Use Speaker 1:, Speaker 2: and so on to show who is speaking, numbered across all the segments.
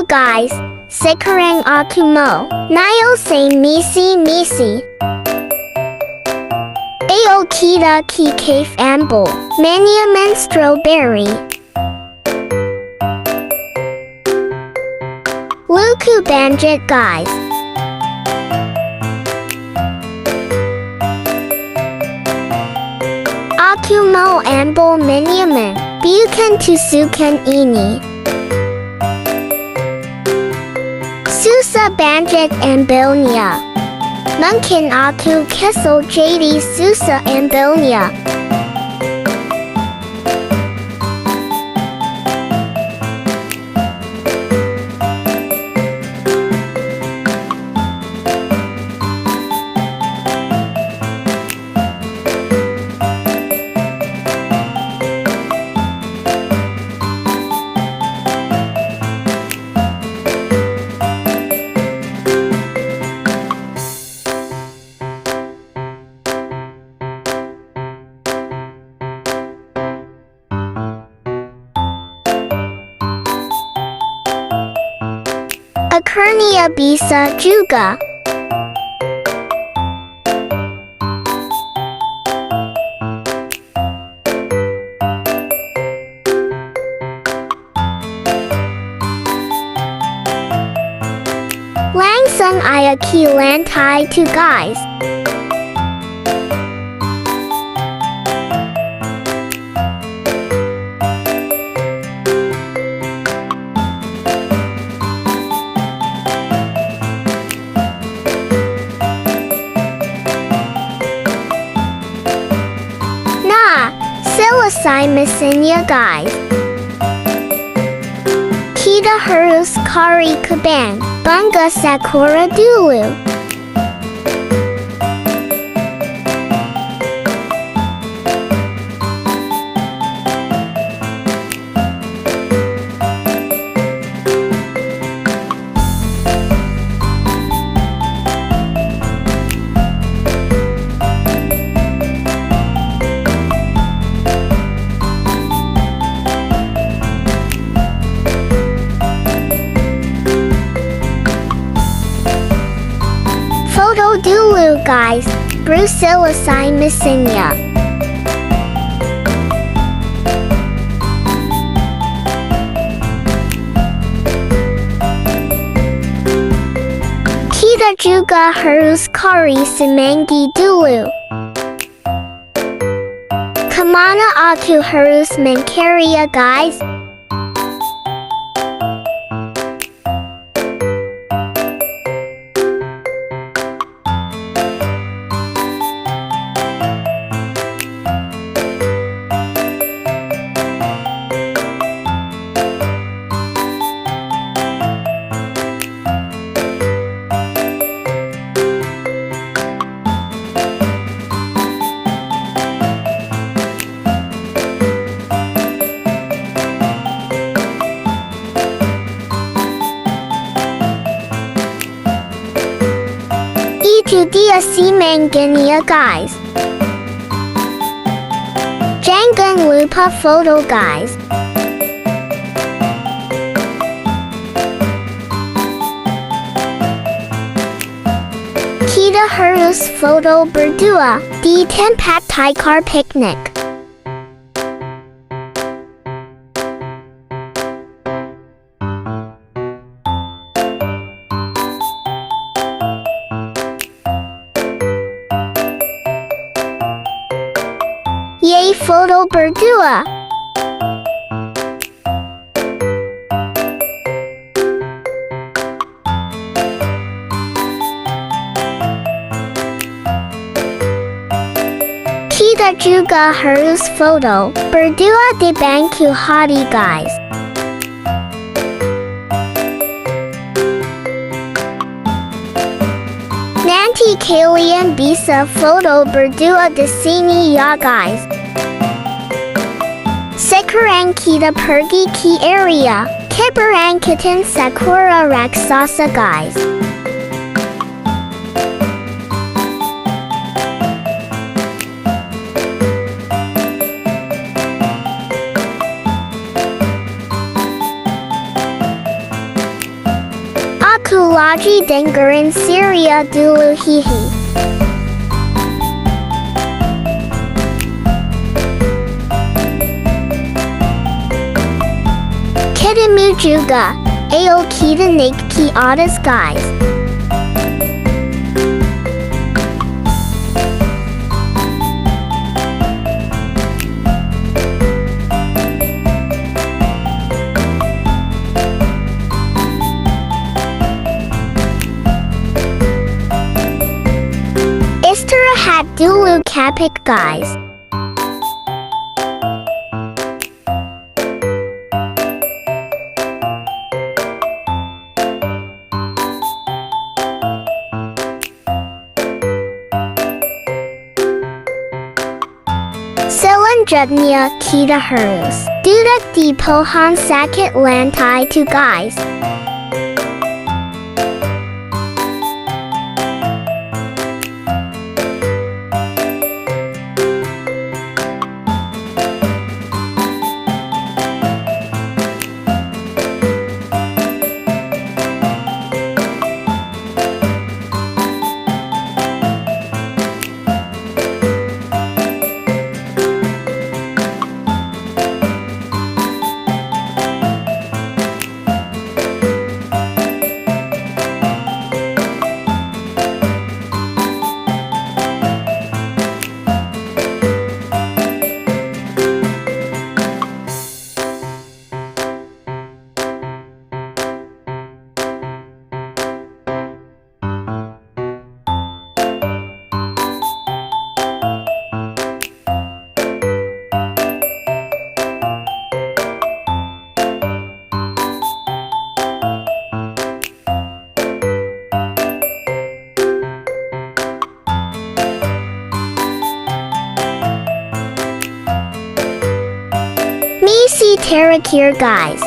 Speaker 1: guys, sekarang aku mau nayo say misi. Ayo kita ki Kafe ambil menu strawberry. Luku banjit guys. Aku mau ambil menu bukan tusukan ini. Susah banjit ambilnya. Mungkin aku kesel jadi susah ambilnya. Akhirnya bisa juga. Langsung ayo ke lantai 2 guys. Selesai mesinnya guys. Kita harus cari kebang bunga sakura dulu. Foto dulu guys, baru selesai mesinnya. Kita juga harus cari semanggi dulu. Kemana aku harus mencari ya guys? Itu dia semangginya guys. Jangan lupa foto guys. Kita harus foto berdua di tempat tikar piknik. Yeay, foto berdua. Kita juga harus foto berdua di bangku hari guys. Nanti kalian bisa foto berdua di sini ya guys. Sekarang kita pergi ke area keberangkatan sakura raksasa guys. lagi dengerin Syria dulu hihi. Ketemu juga, ayo kita naik ke atas guys. Istirahat dulu kapik guys. Selanjutnya kita harus duduk di pohon sakit lantai 2 guys. Misi terakhir guys.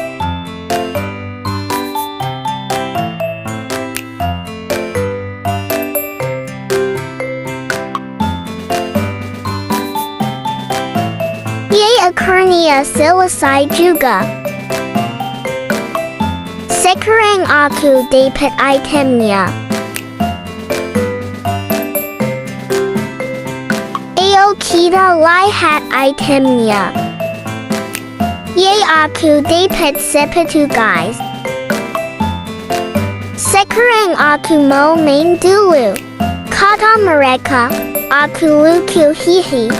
Speaker 1: Akhirnya selesai juga. Sekarang aku dapat itemnya. Ayo kita lihat itemnya. Yay, aku dapat Zepeto guys. Sekarang aku mau main dulu. Kata mereka, aku lucu hihi.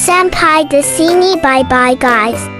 Speaker 1: Sampai di sini, bye bye guys.